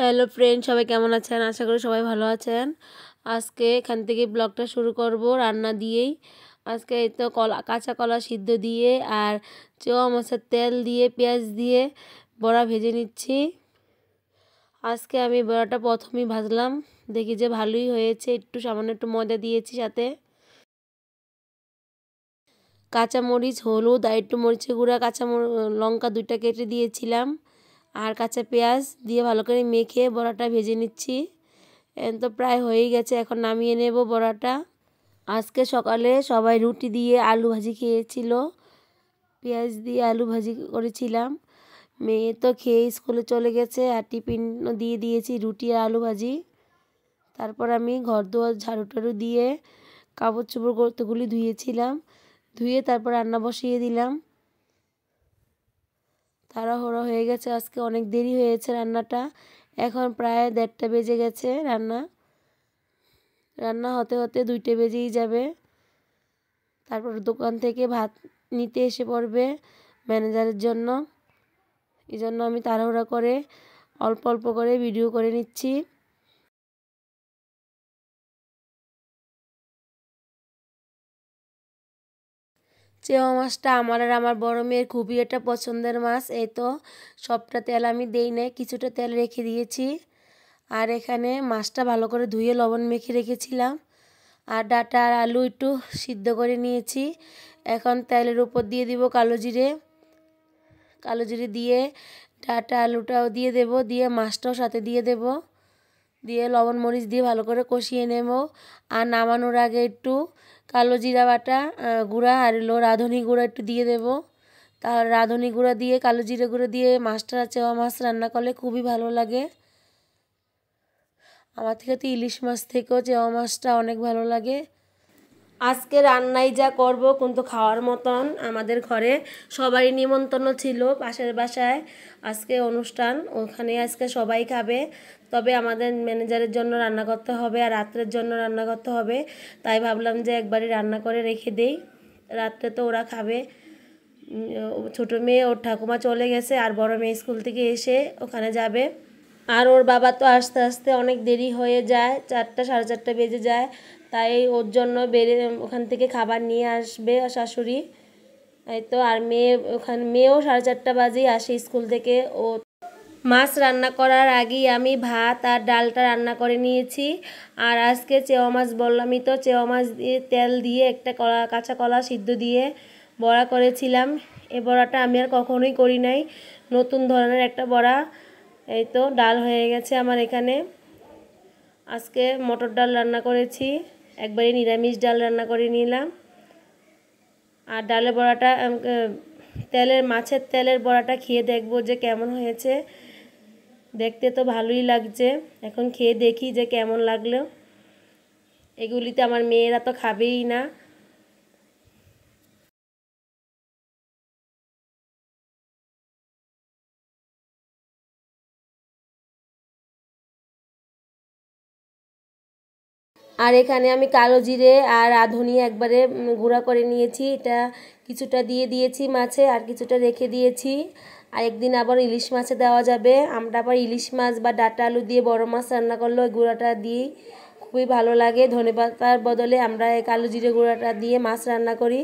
Hello friend, সবাই কেমন আছেন? আশা করি সবাই ভালো আছেন। আজকে এখান থেকে ব্লগটা শুরু করব রান্না দিয়েই। আজকে এই তো কাঁচা কলা সিদ্ধ দিয়ে আর চোয়া মাছের তেল দিয়ে পেঁয়াজ দিয়ে বড়া ভেজে নিচ্ছি। আজকে আমি বড়াটা প্রথমেই ভাজলাম, দেখি যে ভালোই হয়েছে। সামান্য একটু ময়দা দিয়েছি, সাথে কাঁচামরিচ, হলুদ আর একটু মরিচের গুঁড়া, লঙ্কা 2টা কেটে দিয়েছিলাম আর কাঁচা পেঁয়াজ দিয়ে ভালো করে মেখে বড়াটা ভেজে নিচ্ছি। তো প্রায় হয়েই গেছে, এখন নামিয়ে নেব বড়াটা। আজকে সকালে সবাই রুটি দিয়ে আলু ভাজি খেয়েছিল, পেঁয়াজ দিয়ে আলু ভাজি করেছিলাম। মেয়ে তো খেয়ে স্কুলে চলে গেছে আর টিফিন দিয়ে দিয়েছি রুটি আর আলু ভাজি। তারপর আমি ঘর দুয়ার ঝাড়ু টাড়ু দিয়ে কাপড় চোপড় কতগুলি ধুয়েছিলাম, ধুয়ে তারপর রান্না বসিয়ে দিলাম। তাড়াহুড়ো হয়ে গেছে, আজকে অনেক দেরি হয়েছে রান্নাটা। এখন প্রায় 1:30 বেজে গেছে। রান্না হতে হতে 2টা বেজেই যাবে। তারপর দোকান থেকে ভাত নিতে এসে পড়বে ম্যানেজারের জন্য। এই জন্য আমি তাড়াহুড়া করে অল্প অল্প করে ভিডিও করে নিচ্ছি। চেওয়া মাছটা আমার আর আমার বড় মেয়ের খুবই একটা পছন্দের মাছ। এই তো সবটা তেল আমি দেই নাই, কিছুটা তেল রেখে দিয়েছি। আর এখানে মাছটা ভালো করে ধুয়ে লবণ মেখে রেখেছিলাম আর ডাঁটা আর আলু একটু সিদ্ধ করে নিয়েছি। এখন তেলের উপর দিয়ে দিব কালো জিরে দিয়ে ডাঁটা আলুটাও দিয়ে দেব, দিয়ে মাছটাও সাথে দিয়ে দেব, দিয়ে লবণ মরিচ দিয়ে ভালো করে কষিয়ে নেব। আর নামানোর আগে একটু কালো জিরা বাটা গুঁড়া আর রাঁধুনি গুঁড়া একটু দিয়ে দেব। তার রাঁধুনি গুঁড়া দিয়ে কালো জিরে গুঁড়ো দিয়ে মাছটা চেওয়া মাছ রান্না করলে খুবই ভালো লাগে। আমার থেকে তো ইলিশ মাছ থেকেও চেওয়া মাছটা অনেক ভালো লাগে। আজকে রান্নাই যা করব, কিন্তু খাওয়ার মতন আমাদের ঘরে সবারই নিমন্ত্রণ ছিল পাশের বাসায়। আজকে অনুষ্ঠান, ওখানে আজকে সবাই খাবে। তবে আমাদের ম্যানেজারের জন্য রান্না করতে হবে আর রাত্রের জন্য রান্না করতে হবে। তাই ভাবলাম যে একবারই রান্না করে রেখে দেই, রাত্রে তো ওরা খাবে। ছোটো মেয়ে ওর ঠাকুমা চলে গেছে আর বড় মেয়ে স্কুল থেকে এসে ওখানে যাবে। আর ওর বাবা তো আস্তে আস্তে অনেক দেরি হয়ে যায়, 4টা 4:30 বেজে যায়। তাই ওর জন্য ওখান থেকে খাবার নিয়ে আসবে শাশুড়ি। এই তো আর মেয়েও 4:30 বাজেই আসে স্কুল থেকে। ও মাছ রান্না করার আগেই আমি ভাত আর ডালটা রান্না করে নিয়েছি। আর আজকে চেওয়া মাছ বললামই তো, চেওয়া মাছ দিয়ে তেল দিয়ে একটা কাঁচা কলা সিদ্ধ দিয়ে বড়া করেছিলাম। এই বড়াটা আমি আর কখনোই করি নাই, নতুন ধরনের একটা বড়া। এই তো ডাল হয়ে গেছে আমার এখানে। আজকে মটর ডাল রান্না করেছি, একবারে নিরামিষ ডাল রান্না করে নিলাম। আর ডালের বড়াটা মাছের তেলের বড়াটা খেয়ে দেখবো যে কেমন হয়েছে। দেখতে তো ভালোই লাগছে, এখন খেয়ে দেখি যে কেমন লাগলো। এগুলিতে আমার মেয়েরা তো খাবেই না। আর এখানে আমি কালো জিরে আর রাঁধুনি একবারে গুঁড়া করে নিয়েছি। এটা কিছুটা দিয়ে দিয়েছি মাছে আর কিছুটা রেখে দিয়েছি। আর একদিন আবার ইলিশ মাছে দেওয়া যাবে। আমরা আবার ইলিশ মাছ বা ডাঁটা আলু দিয়ে বড় মাছ রান্না করলে ওই গুঁড়াটা দিই, খুবই ভালো লাগে। ধনেপাতার বদলে আমরা এই কালো জিরে গুঁড়াটা দিয়ে মাছ রান্না করি।